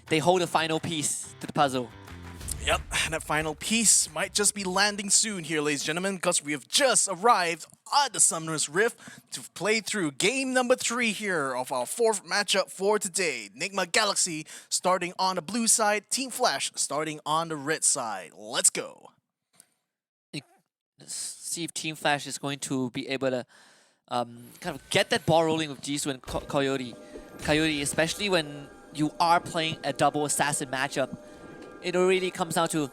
they hold the final piece to the puzzle. Yep, and that final piece might just be landing soon here, ladies and gentlemen, because we have just arrived at the Summoner's Rift to play through game number 3 here of our 4th matchup for today. Nigma Galaxy starting on the blue side, Team Flash starting on the red side. Let's go. See if Team Flash is going to be able to kind of get that ball rolling with Jisoo and Coyote. Coyote, especially when you are playing a double assassin matchup, it really comes down to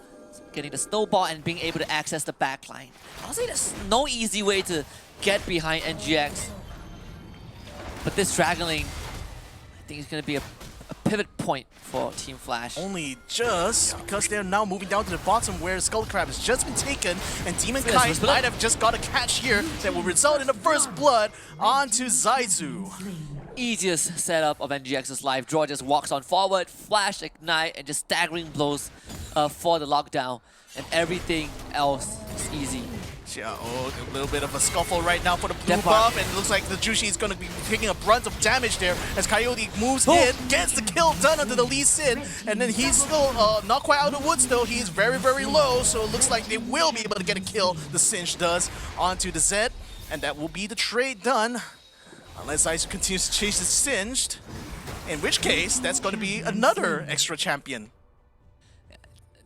getting the snowball and being able to access the backline. Honestly, there's no easy way to get behind NGX. But this Dragon Lane, I think, is going to be a pivot point for Team Flash. Only just because they're now moving down to the bottom where Skull Crab has just been taken, and Demon Kite might have just got a catch here that will result in the first blood onto Zaizu. Easiest setup of NGX's life. Draw just walks on forward, Flash, Ignite, and just staggering blows for the lockdown. And everything else is easy. Yeah, oh, a little bit of a scuffle right now for the blue buff, and it looks like the Jushi is going to be taking a brunt of damage there as Coyote moves in, gets the kill done under the Lee Sin, and then he's still not quite out of the woods though. He's very, very low, so it looks like they will be able to get a kill, the Singe does, onto the Zed, and that will be the trade done. Unless Zaizu continues to chase the Singed, in which case, that's going to be another extra champion.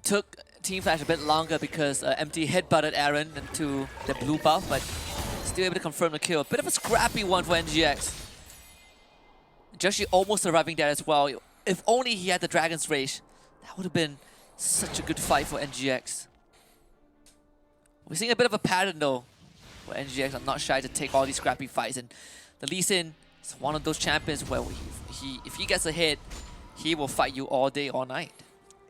Took Team Flash a bit longer because Empty headbutted Aaron into the blue buff, but still able to confirm the kill. A bit of a scrappy one for NGX. Joshi almost surviving there as well. If only he had the Dragon's Rage, that would have been such a good fight for NGX. We're seeing a bit of a pattern though, where NGX are not shy to take all these scrappy fights, and the Lee Sin is one of those champions where if he gets a hit, he will fight you all day, all night.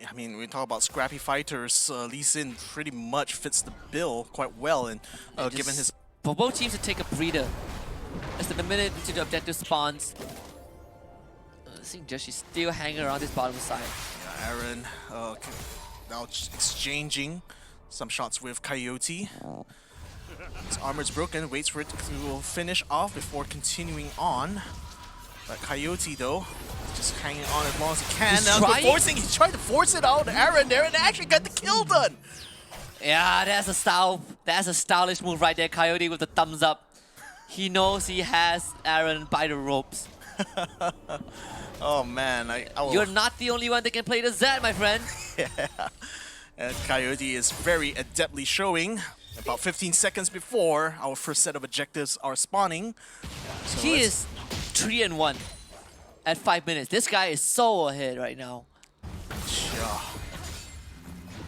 I mean, when we talk about scrappy fighters, Lee Sin pretty much fits the bill quite well, and given his... For both teams to take a breather, as the minute into the objective spawns, I think Joshi still hanging around this bottom side. Yeah, Aaron now exchanging some shots with Coyote. His armor's broken, waits for it to finish off before continuing on. But Coyote, though, just hanging on as long as he can. He's trying to force it out Aaron there and actually got the kill done. Yeah, that's a stylish move right there. Coyote with the thumbs up. He knows he has Aaron by the ropes. Oh man, You're not the only one that can play the Zed, my friend. Yeah. And Coyote is very adeptly showing. About 15 seconds before our first set of objectives are spawning. So he is 3-1 at 5 minutes. This guy is so ahead right now. Yeah.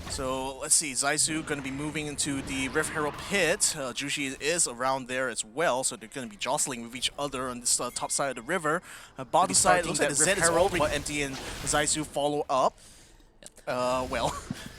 So let's see, Zaizu going to be moving into the Rift Herald pit. Jushi is around there as well, so they're going to be jostling with each other on this top side of the river. Bottom side looks like the Zed is already empty, and Zaizu follow up. Well,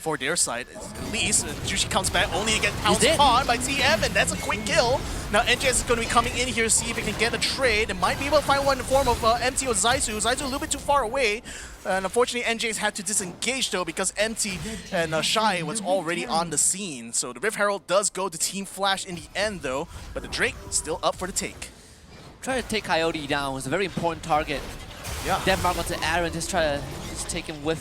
for their side, at least, Jushi comes back only to get pounced upon by TM, and that's a quick kill. Now NGX is going to be coming in here to see if he can get a trade, and might be able to find one in the form of MT or Zaizu. Zaizu a little bit too far away, and unfortunately NGX had to disengage though because MT and Shy was already on the scene. So the Rift Herald does go to Team Flash in the end though, but the Drake still up for the take. Try to take Coyote down. It's a very important target. Yeah. Denmark onto Aaron, just try to take him with.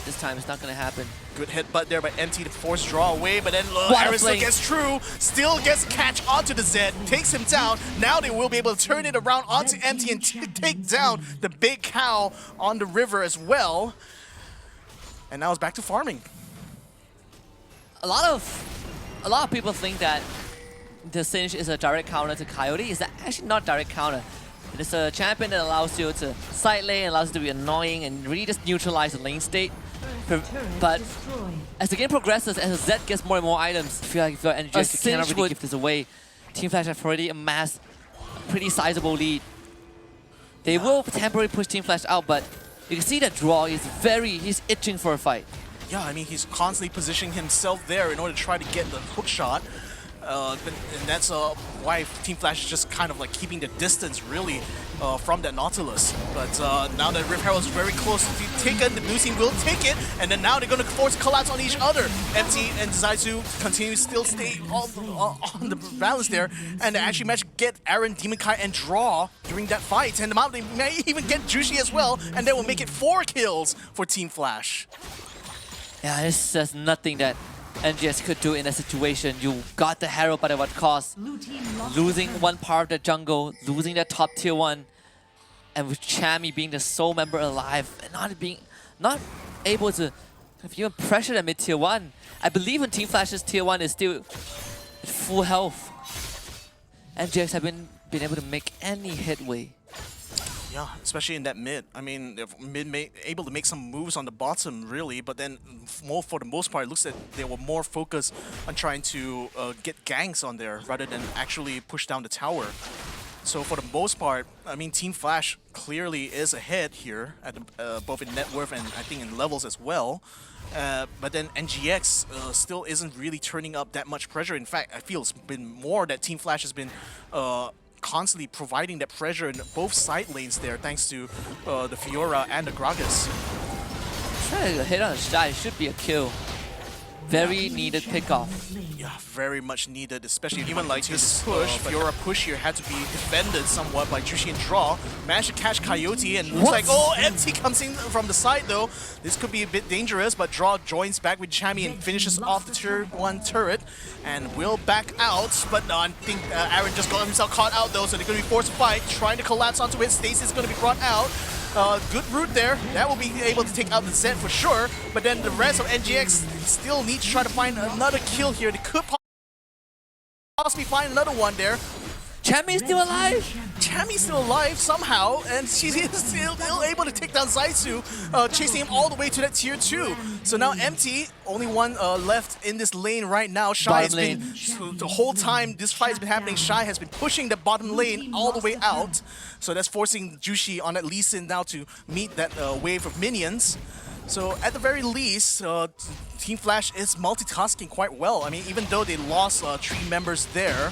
This time it's not going to happen. Good headbutt there by MT to force draw away, but then Aaron still gets through, still gets catch onto the Zed, takes him down. Now they will be able to turn it around onto MT and take down the big cow on the river as well. And now it's back to farming. A lot of people think that the Singe is a direct counter to Coyote. It's actually not direct counter. It's a champion that allows you to side lane, allows you to be annoying and really just neutralize the lane state. But as the game progresses, as Zed gets more and more items, I feel like if you're NGX, you cannot really give this away. Team Flash have already amassed a pretty sizable lead. They will temporarily push Team Flash out, but you can see that draw is he's itching for a fight. Yeah, I mean, he's constantly positioning himself there in order to try to get the hook shot. And that's why Team Flash is just kind of like keeping the distance really from that Nautilus. But now that Rift Herald is very close to take it, the blue team will take it, and then now they're going to force collapse on each other. MT and Zaizu continue to still stay on the balance there, and they actually managed to get Aaron, Demon Kai, and Draw during that fight. And they may even get Jushi as well, and they will make it 4 kills for Team Flash. Yeah, this is nothing that NGX could do in that situation. You got the Herald, but at what cost? Losing one part of the jungle, losing that top tier 1, and with Chami being the sole member alive and not able to even pressure the mid tier 1. I believe when Team Flash's tier 1 is still at full health, NGX haven't been able to make any headway. Yeah, especially in that mid. I mean, mid able to make some moves on the bottom, really, but then for the most part, it looks like they were more focused on trying to get ganks on there rather than actually push down the tower. So for the most part, I mean, Team Flash clearly is ahead here, at both in net worth and I think in levels as well. But then NGX still isn't really turning up that much pressure. In fact, I feel it's been more that Team Flash has been constantly providing that pressure in both side lanes there, thanks to the Fiora and the Gragas. Trying to hit on a shot, it should be a kill. Very needed pickoff. Yeah, very much needed, especially even like this push. Fiora push here had to be defended somewhat by Jushi and Draw. Managed to catch Coyote and looks like, oh, MT comes in from the side though. This could be a bit dangerous, but Draw joins back with Chami and finishes off the tier 1 turret and will back out. But no, I think Aaron just got himself caught out though, so they're going to be forced to fight, trying to collapse onto it. Stasis is going to be brought out. Good route there. That will be able to take out the Zed for sure. But then the rest of NGX still need to try to find another kill here. They could possibly find another one there. Chami is still alive! Chami's still alive somehow, and she's still able to take down Zaizu, chasing him all the way to that tier 2. So now empty, only one left in this lane right now. Shy has been, the whole time this fight has been happening, Shy has been pushing the bottom lane all the way out. So that's forcing Jushi on that Lee Sin now to meet that wave of minions. So at the very least, Team Flash is multitasking quite well. I mean, even though they lost 3 members there,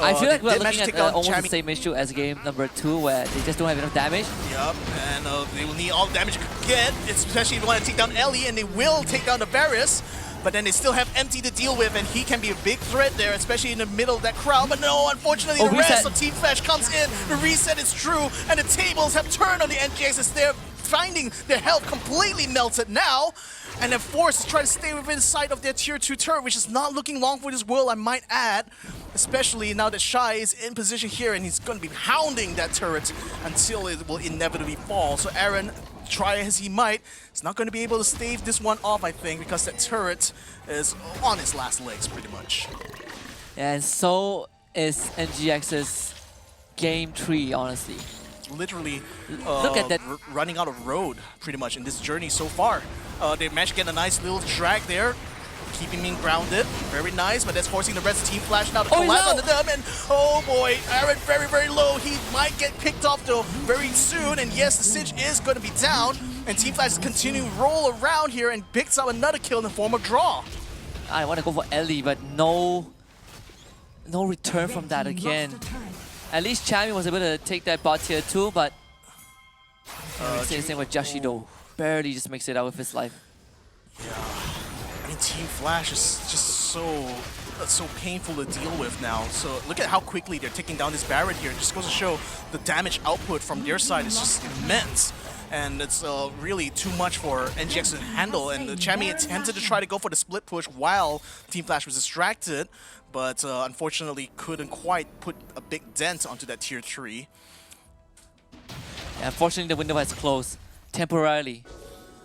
I feel like we're looking at almost the same issue as game number 2, where they just don't have enough damage. Yup, and they will need all the damage they can get, especially if they want to take down Ellie, and they will take down the Varus. But then they still have Empty to deal with, and he can be a big threat there, especially in the middle of that crowd. But no, unfortunately, the rest of Team Flash comes in. The reset is true, and the tables have turned on the NGX as they're finding their health completely melted now. And they're forced to try to stay within sight of their tier 2 turret, which is not looking long for this world, I might add. Especially now that Shy is in position here, and he's going to be hounding that turret until it will inevitably fall. So Aaron, try as he might, is not going to be able to stave this one off, I think, because that turret is on its last legs, pretty much. And so is NGX's game 3, honestly. Literally look at that. Running out of road, pretty much, in this journey so far. They managed to get a nice little drag there, keeping me grounded. Very nice, but that's forcing the rest of Team Flash now to collapse onto them. And oh boy, Aaron very, very low. He might get picked off though very soon. And yes, the Singe is going to be down. And Team Flash continue to roll around here and picks up another kill in the form of Draw. I want to go for Ellie, but no return from that again. At least Chami was able to take that bot tier 2, but same with Jashido. Barely just makes it out with his life. Yeah, I mean, Team Flash is just so painful to deal with now. So look at how quickly they're taking down this Barret here. It just goes to show the damage output from their side is just immense. And it's really too much for NGX to handle. And Chami attempted to try to go for the split push while Team Flash was distracted, but unfortunately couldn't quite put a big dent onto that tier 3. Yeah, unfortunately, the window has closed temporarily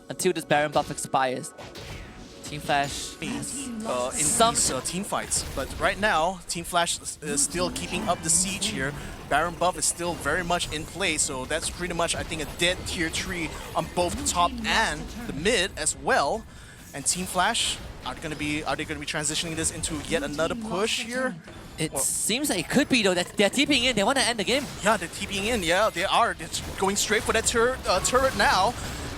until this Baron buff expires. Team Flash in some team fights, but right now Team Flash is still keeping up the siege here. Baron buff is still very much in play, so that's pretty much, I think, a dead tier 3 on both the top and the mid as well. And Team Flash, are they going to be transitioning this into yet another push here? It seems like it could be though. That they're TPing in. They want to end the game. Yeah, they're TPing in. Yeah, they are. They're going straight for that turret now.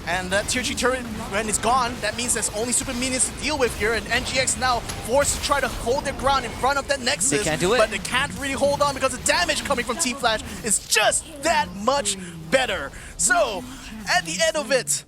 And that tier 3 turret, when it's gone, that means there's only super minions to deal with here, and NGX now forced to try to hold their ground in front of that Nexus. They can't do it. But they can't really hold on because the damage coming from T-Flash is just that much better. So, at the end of it,